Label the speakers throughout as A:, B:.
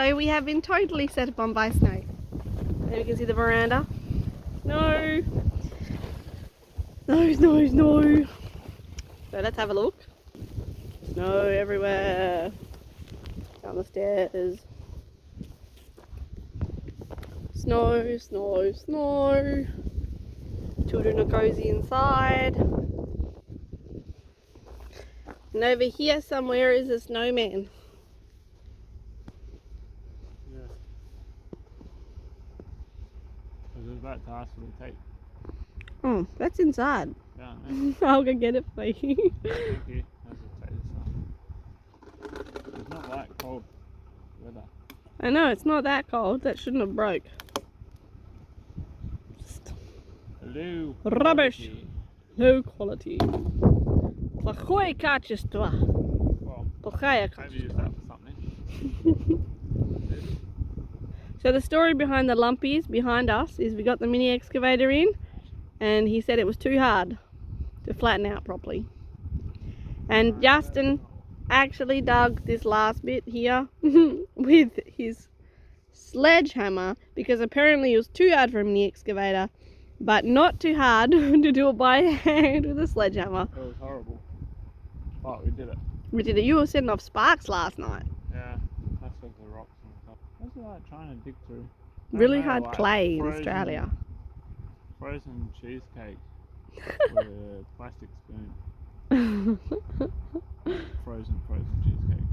A: So we have been totally set upon by snow. There you can see the veranda. Snow. Snow, snow, snow. So let's have a look. Snow everywhere. Down the stairs. Snow, snow, snow. Children are cozy inside. And over here somewhere is a snowman.
B: Yeah. I was about to ask for the tape.
A: Oh, that's inside.
B: Yeah,
A: I'll go get it for you.
B: thank you. I'll just take this off. It's not that cold weather.
A: I know, it's not that cold. That shouldn't have broke.
B: Hello.
A: Rubbish. Low quality. Плохое качество.
B: Well,
A: Плохое
B: maybe use
A: качество.
B: that for something.
A: So the story behind the lumpies behind us is we got the mini excavator in and he said it was too hard to flatten out properly. And Justin actually dug this last bit here with his sledgehammer because apparently it was too hard for a mini excavator, but not too hard to do it by hand with a sledgehammer.
B: It was horrible. But we did it.
A: We did it. You were setting off sparks last night.
B: Yeah, that's with the rocks and stuff. What's it like trying to dig through?
A: Really
B: I don't know,
A: hard
B: like
A: clay in Australia.
B: Frozen cheesecake with a plastic spoon. Frozen cheesecake.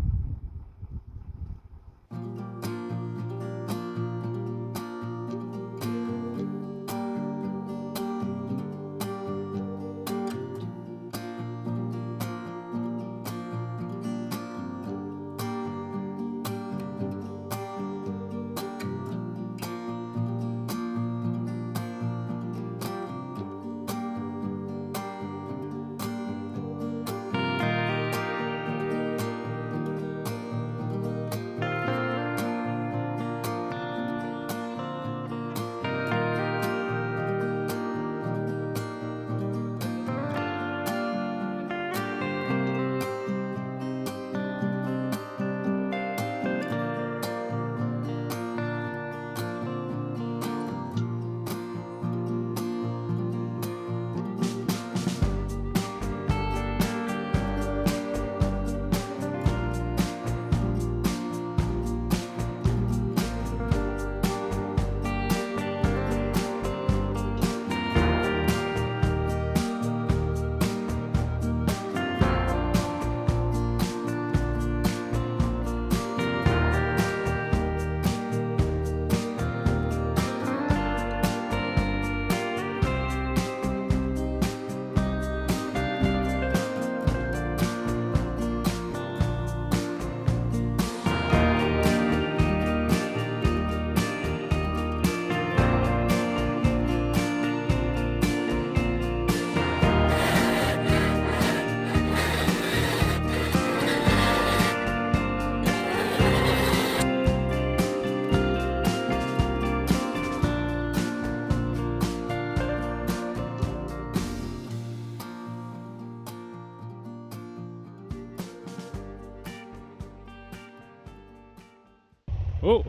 B: Oh!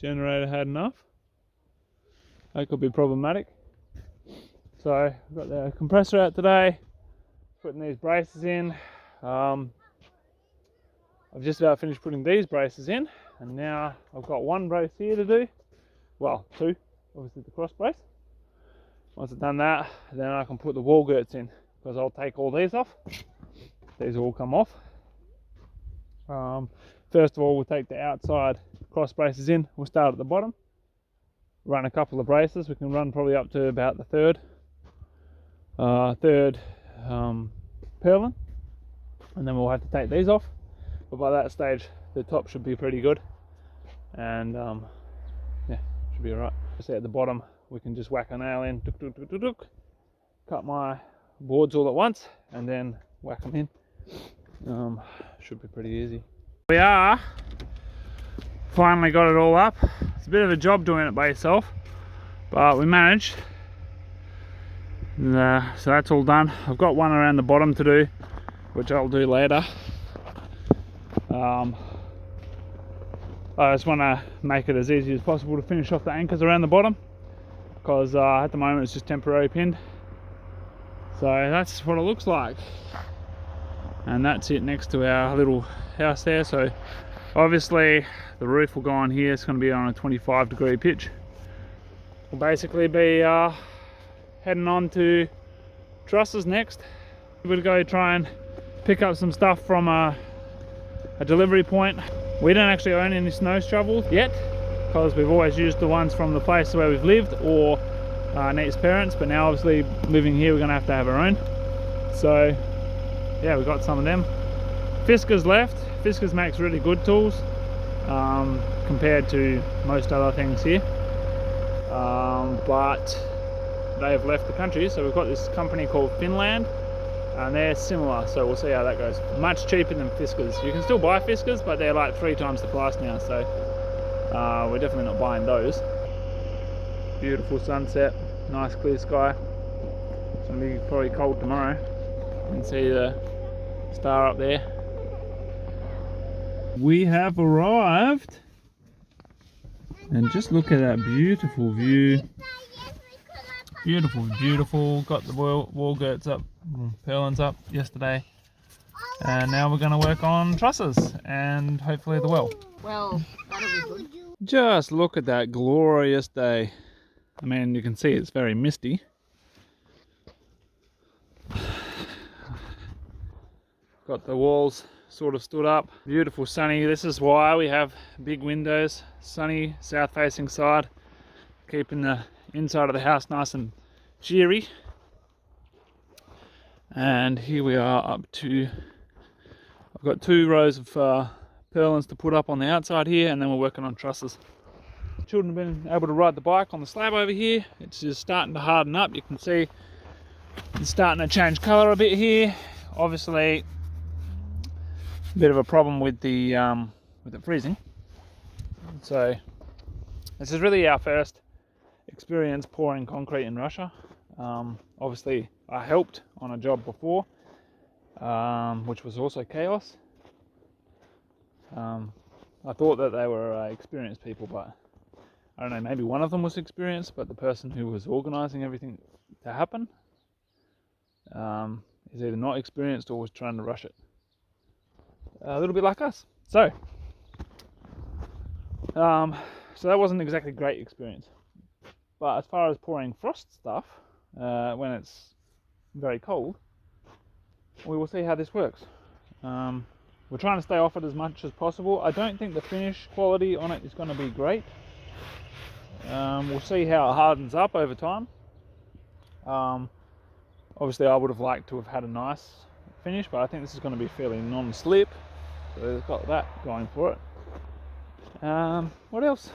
B: Generator had enough. That could be problematic. So I've got the compressor out today, putting these braces in. I've just about finished putting these braces in, and now I've got one brace here to do. Well, two, obviously the cross brace. Once I've done that, then I can put the wall girts in, because I'll take all these off. These will all come off. First of all, we'll take the outside cross braces in. We'll start at the bottom, run a couple of braces. We can run probably up to about the third purlin, and then we'll have to take these off. But by that stage, the top should be pretty good, and yeah, should be alright. See, at the bottom, we can just whack a nail in, cut my boards all at once, and then whack them in. Should be pretty easy. We are finally got it all up. It's a bit of a job doing it by yourself, but we managed. So that's all done. I've got one around the bottom to do, which I'll do later. I just want to make it as easy as possible to finish off the anchors around the bottom, because at the moment it's just temporary pinned. So that's what it looks like, and that's it next to our little house there. So obviously the roof will go on here. It's going to be on a 25-degree pitch. We'll basically be heading on to trusses next. We'll go try and pick up some stuff from a delivery point. We don't actually own any snow shovels yet, because we've always used the ones from the place where we've lived, or Nate's parents, but now obviously living here we're going to have our own. So yeah, we got some of them. Fiskars left. Fiskars makes really good tools compared to most other things here, but they've left the country. So we've got this company called Finland, and they're similar, so we'll see how that goes. Much cheaper than Fiskars. You can still buy Fiskars, but they're like 3 times the price now, so we're definitely not buying those. Beautiful sunset, nice clear sky. It's gonna be probably cold tomorrow. You can see the star up there. We have arrived, and just look at that beautiful view. Beautiful, beautiful. Got the wall girts up, purlins up yesterday, and now we're going to work on trusses and hopefully the well.
A: Well, that'll be good.
B: Just look at that glorious day. I mean, you can see it's very misty. Got the walls sort of stood up. Beautiful sunny. This is why we have big windows. Sunny south facing side, keeping the inside of the house nice and cheery. And here we are up to, I've got 2 rows of purlins to put up on the outside here, and then we're working on trusses. Children have been able to ride the bike on the slab over here. It's just starting to harden up. You can see it's starting to change colour a bit here. Obviously a bit of a problem with the freezing. So this is really our first experience pouring concrete in Russia. Obviously I helped on a job before, which was also chaos. I thought that they were experienced people, but I don't know, maybe one of them was experienced, but the person who was organising everything to happen is either not experienced or was trying to rush it. A little bit like us. So that wasn't exactly a great experience. But as far as pouring frost stuff, when it's very cold, we will see how this works. We're trying to stay off it as much as possible. I don't think the finish quality on it is going to be great. We'll see how it hardens up over time. Obviously I would have liked to have had a nice finish, but I think this is going to be fairly non-slip, so it's got that going for it. What else?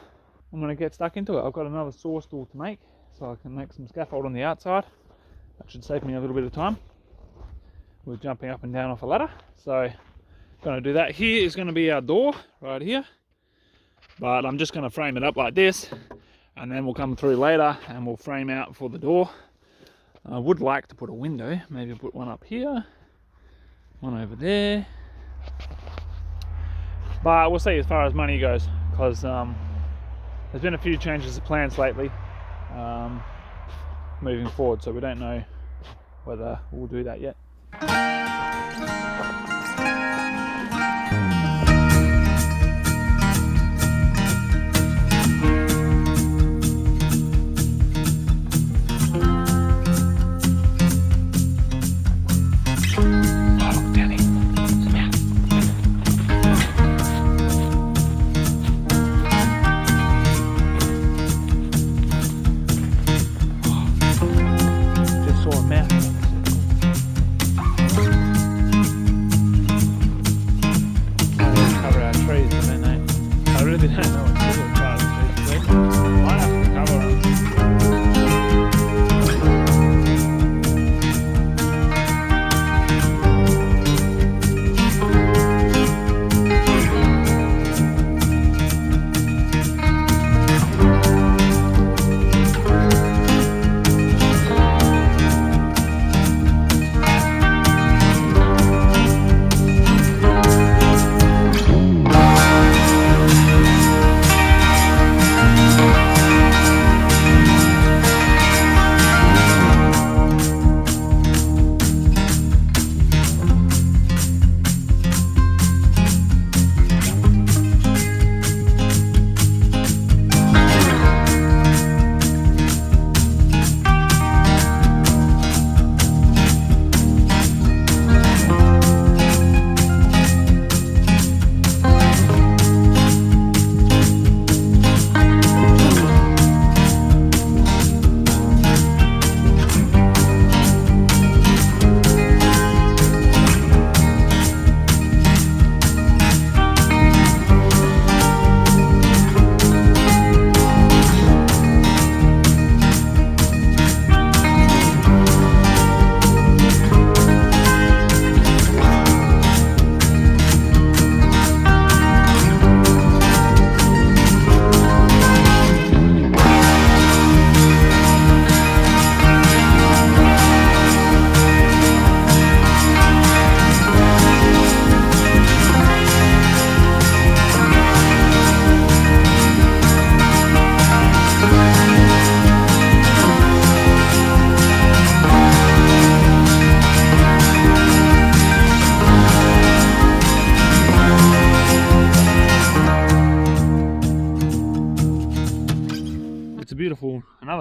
B: I'm going to get stuck into it. I've got another saw stool to make, so I can make some scaffold on the outside. That should save me a little bit of time with jumping up and down off a ladder. So going to do that. Here is going to be our door right here, but I'm just going to frame it up like this, and then we'll come through later and we'll frame out for the door. I would like to put a window, maybe put one up here, one over there, but we'll see as far as money goes, because there's been a few changes of plans lately moving forward, so we don't know whether we'll do that yet.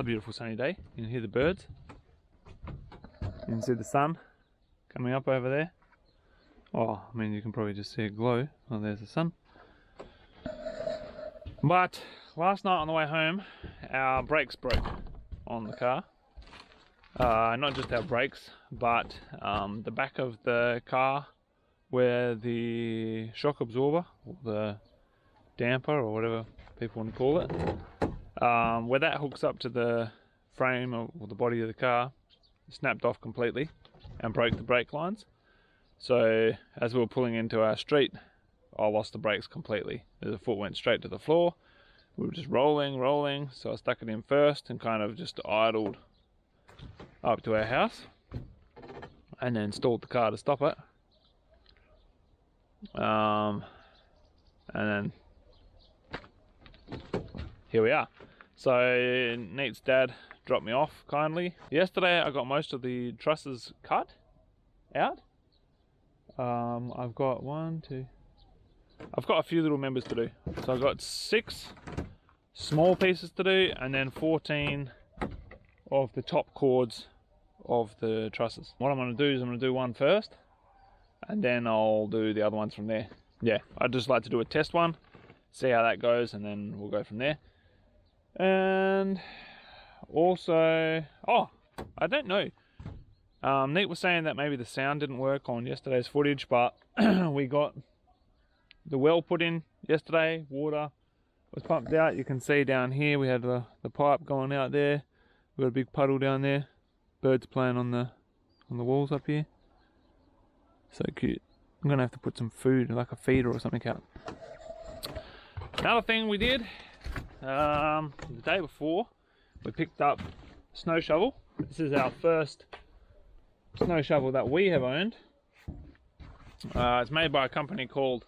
B: Another beautiful sunny day. You can hear the birds. You can see the sun coming up over there. Oh, I mean, you can probably just see it glow. Oh, there's the sun. But last night on the way home, our brakes broke on the car. Not just our brakes, but the back of the car where the shock absorber, or the damper, or whatever people want to call it, where that hooks up to the frame or the body of the car, snapped off completely and broke the brake lines. So as we were pulling into our street, I lost the brakes completely. The foot went straight to the floor. We were just rolling, so I stuck it in first and kind of just idled up to our house and then stalled the car to stop it. And then here we are. So Neat's dad dropped me off kindly. Yesterday I got most of the trusses cut out. I've got I've got a few little members to do. So I've got 6 small pieces to do and then 14 of the top cords of the trusses. What I'm going to do is I'm going to do one first and then I'll do the other ones from there. Yeah, I'd just like to do a test one, see how that goes, and then we'll go from there. And also, oh, I don't know. Neat was saying that maybe the sound didn't work on yesterday's footage, but we got the well put in yesterday. Water was pumped out. You can see down here we had the pipe going out there. We got a big puddle down there. Birds playing on the walls up here. So cute. I'm gonna have to put some food, like a feeder or something out. Another thing we did the day before, we picked up a snow shovel. This is our first snow shovel that we have owned. It's made by a company called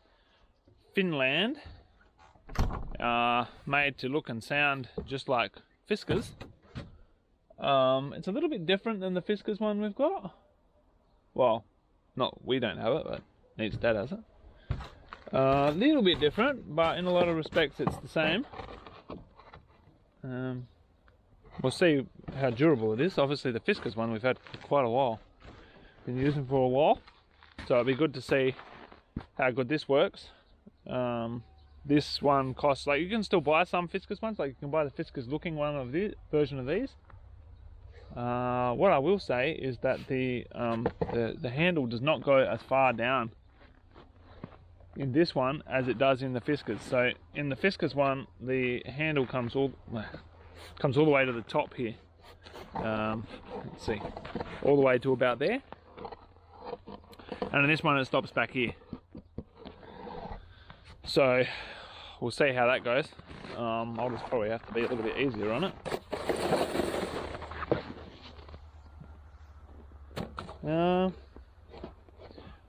B: Finland. Made to look and sound just like Fiskars. It's a little bit different than the Fiskars one we've got. Well, we don't have it, but Neat's dad has it. A little bit different, but in a lot of respects it's the same. We'll see how durable it is. Obviously the Fiskars one we've had for quite a while. Been using for a while. So it'll be good to see how good this works. This one costs, like, you can still buy some Fiskars ones, like you can buy the Fiskars looking one of the version of these. What I will say is that the handle does not go as far down in this one as it does in the Fiskars. So in the Fiskars one, the handle comes all the way to the top here. Let's see, all the way to about there. And in this one it stops back here. So we'll see how that goes. I'll just probably have to be a little bit easier on it.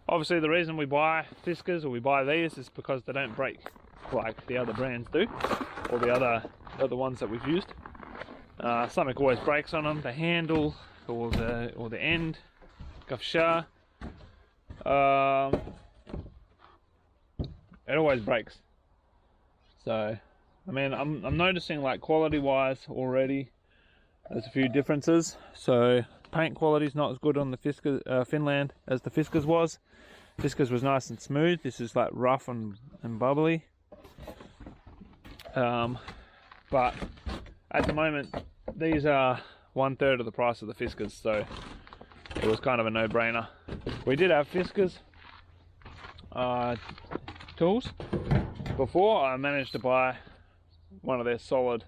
B: Obviously the reason we buy Fiskars, or we buy these, is because they don't break like the other brands do, or the other ones that we've used. Something always breaks on them, the handle or the end, 𝐒𝐏𝐏𝐿. It always breaks. So I mean, I'm noticing, like, quality wise already there's a few differences. So paint quality is not as good on the Fiskars, Finland, as the Fiskars was. Fiskars was nice and smooth. This is like rough and bubbly. But at the moment these are 1/3 of the price of the Fiskars, so it was kind of a no-brainer. We did have Fiskars tools before. I managed to buy one of their solid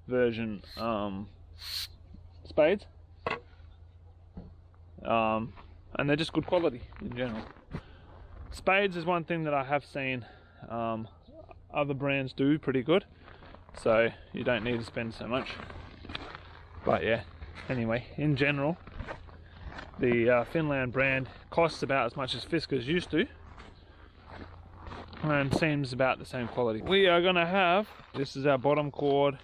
B: version spades, and they're just good quality in general. Spades is one thing that I have seen other brands do pretty good, so you don't need to spend so much. But yeah, anyway, in general the Finland brand costs about as much as Fiskars used to, and seems about the same quality. We are going to have, this is our bottom cord,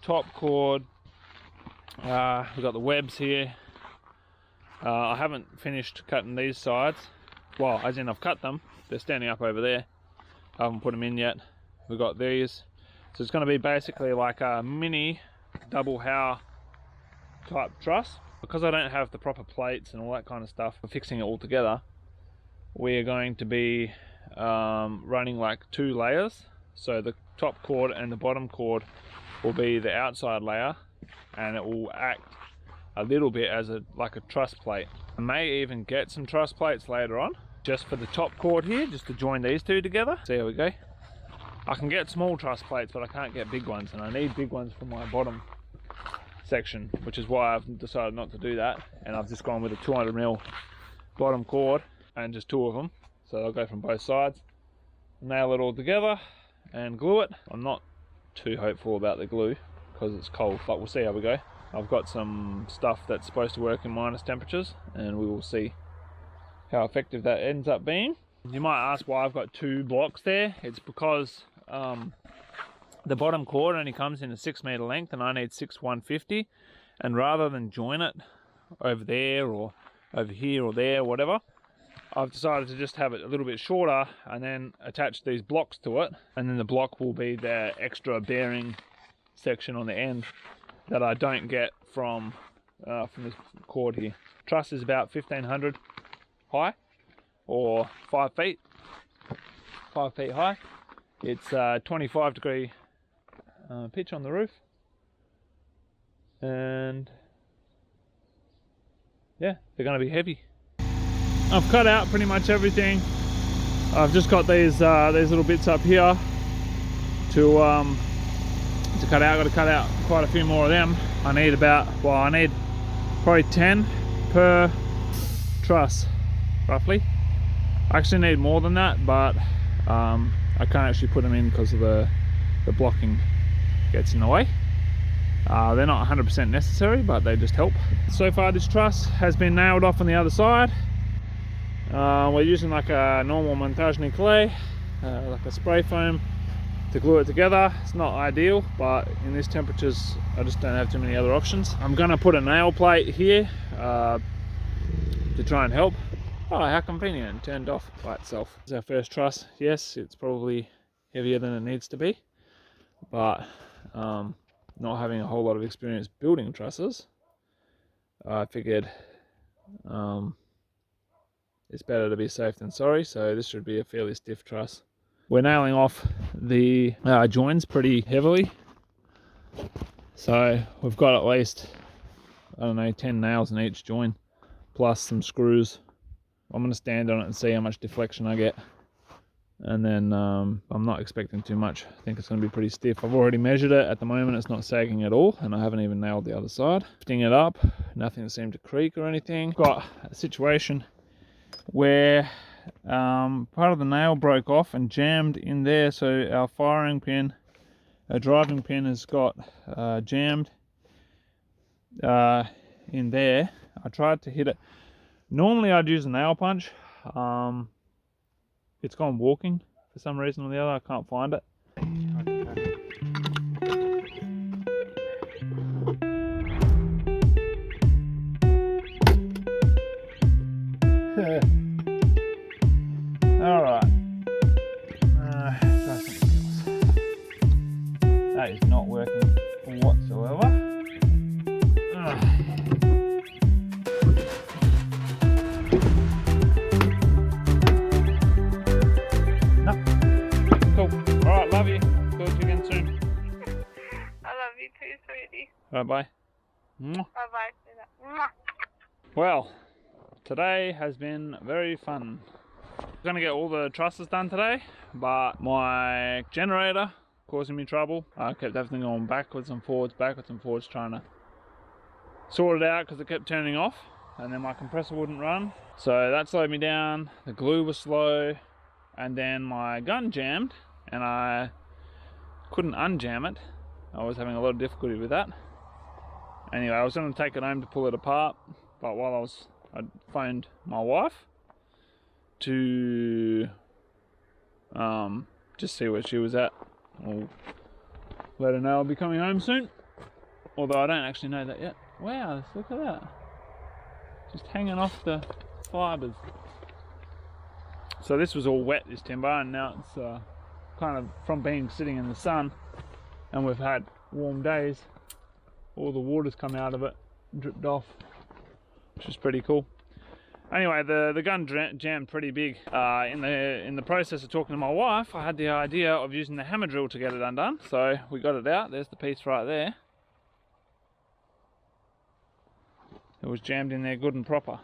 B: top cord, we've got the webs here. I haven't finished cutting these sides, well, as in I've cut them, they're standing up over there. I haven't put them in yet. We've got these, So it's going to be basically like a mini double Howe type truss. Because I don't have the proper plates and all that kind of stuff for fixing it all together, we are going to be running like 2 layers. So the top cord and the bottom cord will be the outside layer, and it will act a little bit as like a truss plate. I may even get some truss plates later on, just for the top cord here, just to join these two together. See how we go. I can get small truss plates, but I can't get big ones, and I need big ones for my bottom section, which is why I've decided not to do that, and I've just gone with a 200mm bottom cord and just 2 of them, so they'll go from both sides. Nail it all together and glue it. I'm not too hopeful about the glue because it's cold, but we'll see how we go. I've got some stuff that's supposed to work in minus temperatures, and we will see how effective that ends up being. You might ask why I've got 2 blocks there. It's because the bottom cord only comes in a 6 meter length, and I need 6 150, and rather than join it over there or over here or there, whatever, I've decided to just have it a little bit shorter and then attach these blocks to it, and then the block will be the extra bearing section on the end that I don't get from this cord here. Truss is about 1500 high, or 5 feet high. It's 25 degree pitch on the roof, and yeah, they're going to be heavy. I've cut out pretty much everything. I've just got these little bits up here to cut out. Got to cut out quite a few more of them. I need probably 10 per truss, roughly. I actually need more than that, but I can't actually put them in because of the blocking gets in the way. They're not 100% necessary, but they just help. So far this truss has been nailed off on the other side. We're using like a normal montage clay, like a spray foam, to glue it together. It's not ideal, but in these temperatures I just don't have too many other options. I'm going to put a nail plate here to try and help. Oh, how convenient, turned off by itself. It's our first truss. Yes, it's probably heavier than it needs to be, but not having a whole lot of experience building trusses, I figured it's better to be safe than sorry, so this should be a fairly stiff truss. We're nailing off the joins pretty heavily, so we've got at least, I don't know, 10 nails in each join, plus some screws. I'm going to stand on it and see how much deflection I get, and then I'm not expecting too much. I think it's going to be pretty stiff. I've already measured it. At the moment it's not sagging at all, and I haven't even nailed the other side. Lifting it up, nothing seemed to creak or anything. Got a situation where part of the nail broke off and jammed in there, so our firing pin, our driving pin, has got jammed in there. I tried to hit it. Normally I'd use a nail punch. It's gone walking for some reason or the other. I can't find it. Alright. Try something else. That is not working whatsoever. Love you. Talk to you again soon.
C: I love you too, sweetie.
B: Bye bye.
C: Bye bye.
B: Well, today has been very fun. I'm gonna get all the trusses done today, but my generator causing me trouble. I kept everything going backwards and forwards, trying to sort it out because it kept turning off, and then my compressor wouldn't run. So that slowed me down. The glue was slow, and then my gun jammed, and I couldn't unjam it. I was having a lot of difficulty with that. Anyway, I was going to take it home to pull it apart, but while I phoned my wife to just see where she was at. I'll let her know I'll be coming home soon, although I don't actually know that yet. Wow, look at that, just hanging off the fibres. So this was all wet, this timber, and now it's kind of, from being sitting in the sun, and we've had warm days, all the water's come out of it, dripped off, which is pretty cool. Anyway, the gun jammed pretty big. In the process of talking to my wife, I had the idea of using the hammer drill to get it undone. So we got it out. There's the piece right there. It was jammed in there good and proper.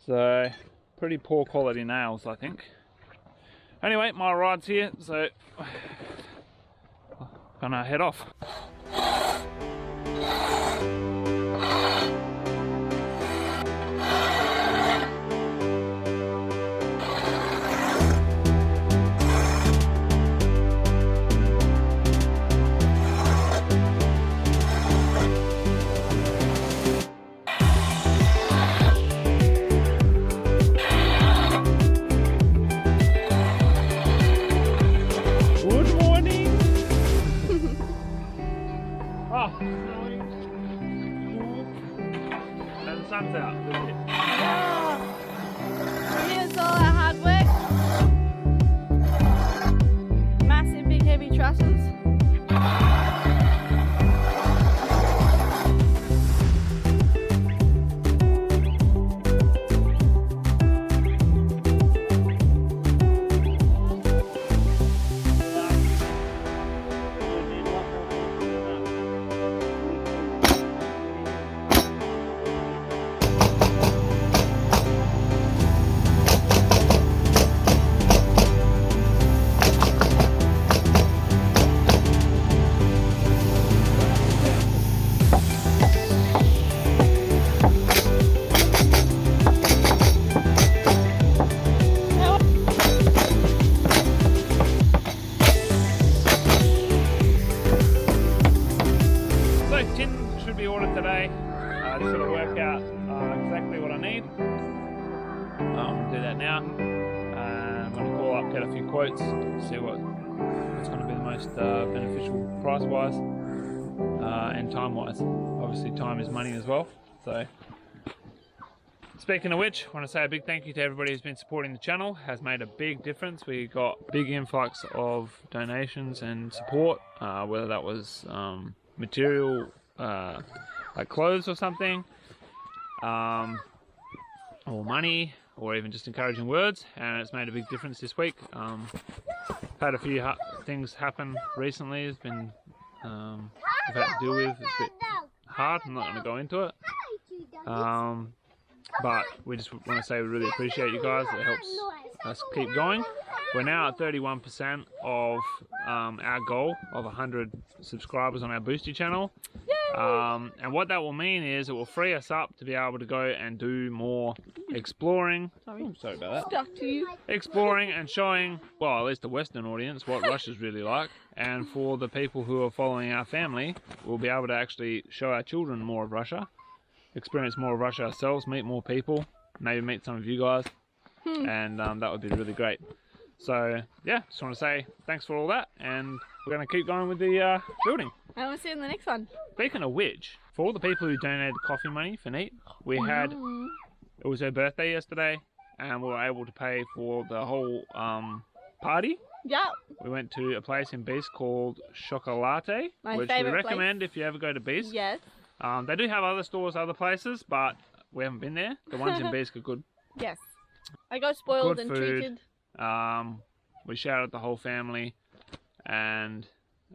B: So pretty poor quality nails, I think. Anyway, my ride's here, so I'm gonna head off. Sun's out.
A: Here's all our hard work. Massive, big, heavy trusses.
B: Today, just got to work out exactly what I need. Do that now. I'm going to call up, get a few quotes, see what's going to be the most beneficial price-wise and time-wise. Obviously, time is money as well. So, speaking of which, I want to say a big thank you to everybody who's been supporting the channel. Has made a big difference. We got big influx of donations and support, whether that was material. Like clothes or something, or money, or even just encouraging words, and it's made a big difference this week. Had a few things happen recently. It's been we've had to deal with. It's a bit hard. I'm not going to go into it, but we just want to say we really appreciate you guys. It helps us keep going. We're now at 31% of our goal of 100 subscribers on our Boosty channel. And what that will mean is it will free us up to be able to go and do more exploring. Sorry about that.
A: Stuck to you.
B: Exploring and showing, well, at least the Western audience, what Russia's really like. And for the people who are following our family, we'll be able to actually show our children more of Russia, experience more of Russia ourselves, meet more people, maybe meet some of you guys. And that would be really great. So yeah, just want to say thanks for all that, and we're going to keep going with the building.
A: And we'll see you in the next one.
B: Speaking of which, for all the people who donated coffee money for Neat, we had, it was her birthday yesterday, and we were able to pay for the whole party.
A: Yep.
B: We went to a place in Beast called 𝐒𝐔𝐏𝐏𝐿, which we recommend if you ever go to Beast.
A: Yes.
B: They do have other stores, other places, but we haven't been there. The ones in Beast are good.
A: Yes. I got spoiled
B: Good
A: and
B: food.
A: treated.
B: We shouted the whole family, and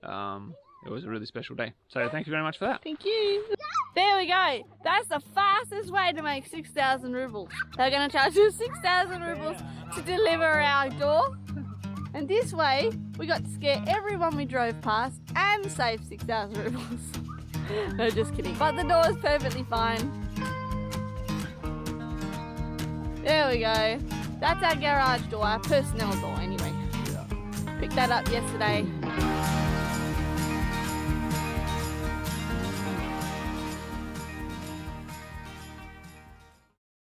B: it was a really special day. So thank you very much for that.
A: Thank you. There we go. That's the fastest way to make 6,000 rubles. They're going to charge you 6,000 rubles to deliver our door. And this way, we got to scare everyone we drove past and save 6,000 rubles. No, just kidding. But the door is perfectly fine. There we go. That's our garage door, our personnel door anyway. Picked that up yesterday.